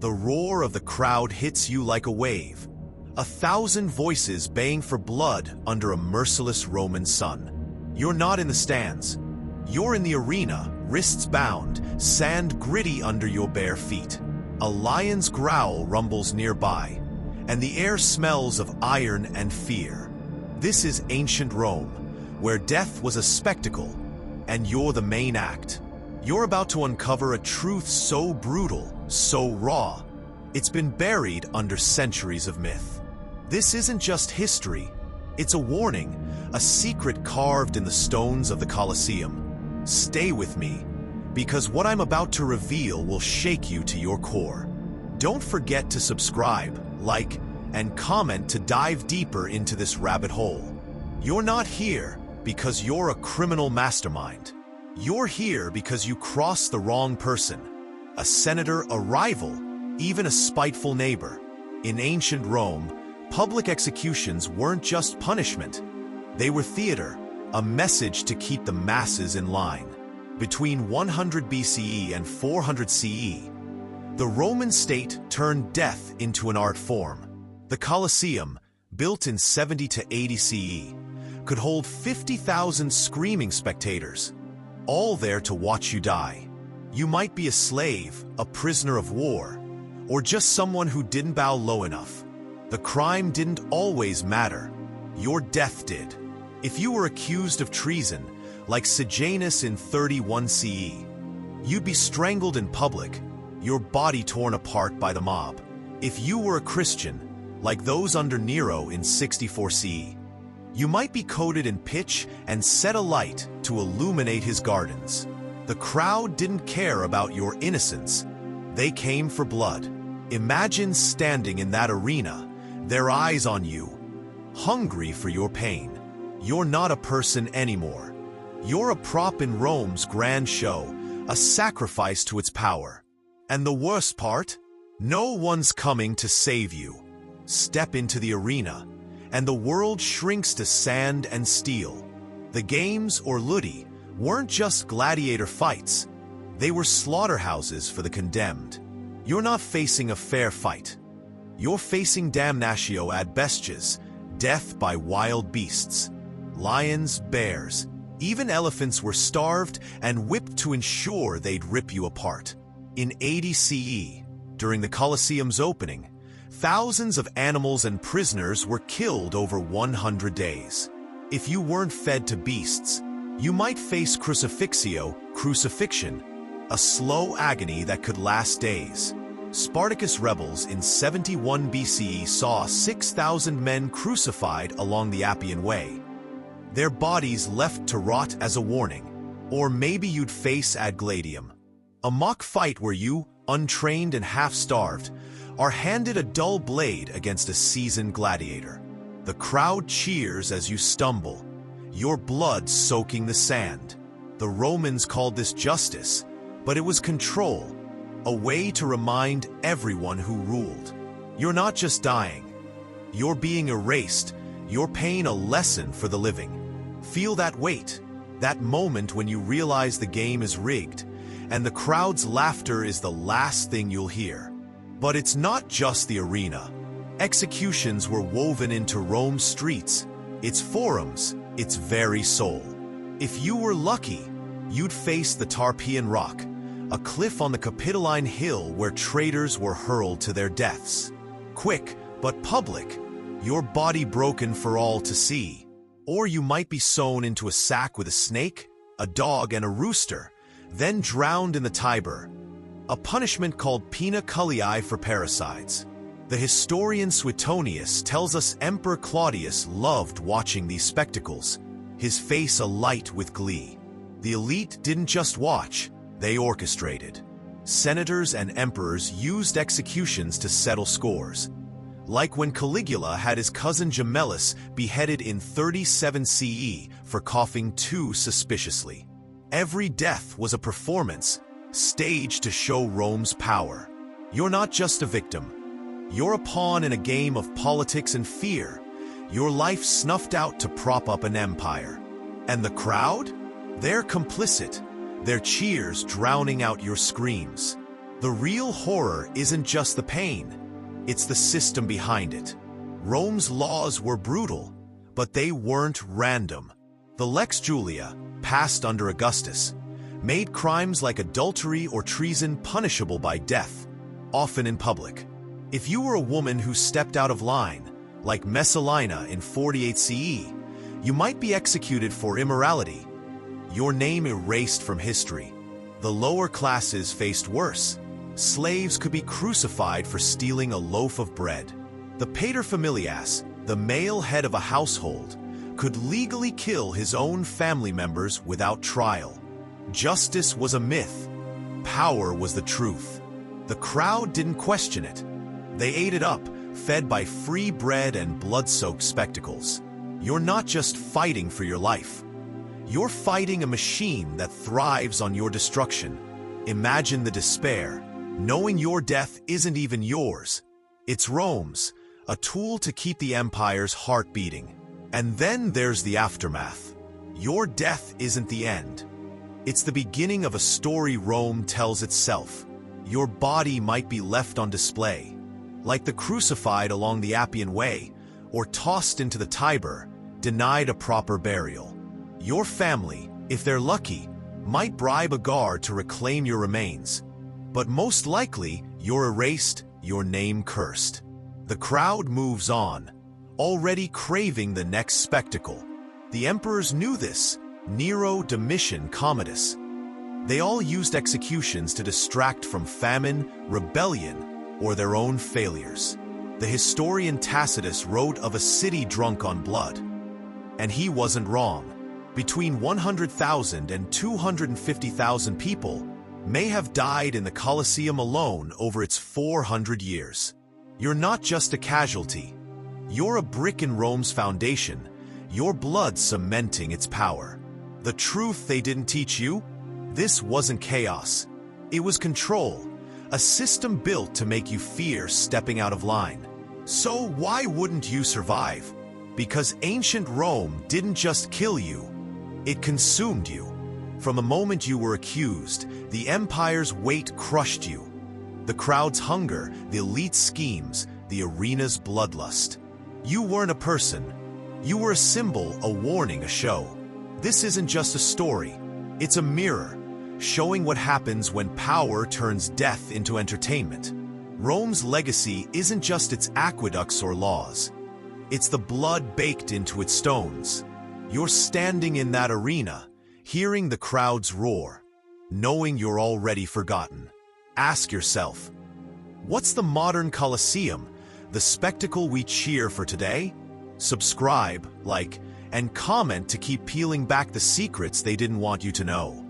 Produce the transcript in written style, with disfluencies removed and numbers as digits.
The roar of the crowd hits you like a wave. 1,000 voices baying for blood under a merciless Roman sun. You're not in the stands. You're in the arena, wrists bound, sand gritty under your bare feet. A lion's growl rumbles nearby, and the air smells of iron and fear. This is ancient Rome, where death was a spectacle, and you're the main act. You're about to uncover a truth so brutal, so raw, it's been buried under centuries of myth. This isn't just history, it's a warning, a secret carved in the stones of the Colosseum. Stay with me, because what I'm about to reveal will shake you to your core. Don't forget to subscribe, like, and comment to dive deeper into this rabbit hole. You're not here because you're a criminal mastermind. You're here because you crossed the wrong person. A senator, a rival, even a spiteful neighbor. In ancient Rome, public executions weren't just punishment. They were theater, a message to keep the masses in line. Between 100 BCE and 400 CE, the Roman state turned death into an art form. The Colosseum, built in 70 to 80 CE, could hold 50,000 screaming spectators, all there to watch you die. You might be a slave, a prisoner of war, or just someone who didn't bow low enough. The crime didn't always matter. Your death did. If you were accused of treason, like Sejanus in 31 CE, you'd be strangled in public, your body torn apart by the mob. If you were a Christian, like those under Nero in 64 CE, you might be coated in pitch and set alight to illuminate his gardens. The crowd didn't care about your innocence. They came for blood. Imagine standing in that arena, their eyes on you, hungry for your pain. You're not a person anymore. You're a prop in Rome's grand show, a sacrifice to its power. And the worst part? No one's coming to save you. Step into the arena, and the world shrinks to sand and steel. The games, or ludi, weren't just gladiator fights. They were slaughterhouses for the condemned. You're not facing a fair fight. You're facing damnatio ad bestias, death by wild beasts. Lions, bears, even elephants were starved and whipped to ensure they'd rip you apart. In 80 CE, during the Colosseum's opening, thousands of animals and prisoners were killed over 100 days. If you weren't fed to beasts, you might face crucifixion, a slow agony that could last days. Spartacus' rebels in 71 BCE saw 6,000 men crucified along the Appian Way. Their bodies left to rot as a warning. Or maybe you'd face ad gladium, a mock fight where you, untrained and half-starved, are handed a dull blade against a seasoned gladiator. The crowd cheers as you stumble, your blood soaking the sand. The Romans called this justice, but it was control, a way to remind everyone who ruled. You're not just dying. You're being erased, your pain a lesson for the living. Feel that weight, that moment when you realize the game is rigged, and the crowd's laughter is the last thing you'll hear. But it's not just the arena. Executions were woven into Rome's streets, its forums, its very soul. If you were lucky, you'd face the Tarpeian Rock, a cliff on the Capitoline Hill where traitors were hurled to their deaths. Quick, but public, your body broken for all to see. Or you might be sewn into a sack with a snake, a dog, and a rooster, then drowned in the Tiber, a punishment called pena culiae for parricides. The historian Suetonius tells us Emperor Claudius loved watching these spectacles, his face alight with glee. The elite didn't just watch, they orchestrated. Senators and emperors used executions to settle scores, like when Caligula had his cousin Gemellus beheaded in 37 CE for coughing too suspiciously. Every death was a performance, staged to show Rome's power. You're not just a victim. You're a pawn in a game of politics and fear, your life snuffed out to prop up an empire. And the crowd? They're complicit, their cheers drowning out your screams. The real horror isn't just the pain, it's the system behind it. Rome's laws were brutal, but they weren't random. The Lex Julia, passed under Augustus, made crimes like adultery or treason punishable by death, often in public. If you were a woman who stepped out of line, like Messalina in 48 CE, you might be executed for immorality, your name erased from history. The lower classes faced worse. Slaves could be crucified for stealing a loaf of bread. The paterfamilias, the male head of a household, could legally kill his own family members without trial. Justice was a myth. Power was the truth. The crowd didn't question it. They ate it up, fed by free bread and blood-soaked spectacles. You're not just fighting for your life. You're fighting a machine that thrives on your destruction. Imagine the despair, knowing your death isn't even yours. It's Rome's, a tool to keep the empire's heart beating. And then there's the aftermath. Your death isn't the end. It's the beginning of a story Rome tells itself. Your body might be left on display, like the crucified along the Appian Way, or tossed into the Tiber, denied a proper burial. Your family, if they're lucky, might bribe a guard to reclaim your remains. But most likely, you're erased, your name cursed. The crowd moves on, already craving the next spectacle. The emperors knew this. Nero, Domitian, Commodus. They all used executions to distract from famine, rebellion, or their own failures. The historian Tacitus wrote of a city drunk on blood. And he wasn't wrong. Between 100,000 and 250,000 people may have died in the Colosseum alone over its 400 years. You're not just a casualty. You're a brick in Rome's foundation, your blood cementing its power. The truth they didn't teach you? This wasn't chaos. It was control, a system built to make you fear stepping out of line. So why wouldn't you survive? Because ancient Rome didn't just kill you, it consumed you. From the moment you were accused, the empire's weight crushed you. The crowd's hunger, the elite's schemes, the arena's bloodlust. You weren't a person. You were a symbol, a warning, a show. This isn't just a story. It's a mirror, showing what happens when power turns death into entertainment. Rome's legacy isn't just its aqueducts or laws. It's the blood baked into its stones. You're standing in that arena, hearing the crowd's roar, knowing you're already forgotten. Ask yourself, what's the modern Colosseum, the spectacle we cheer for today? Subscribe, like, and comment to keep peeling back the secrets they didn't want you to know.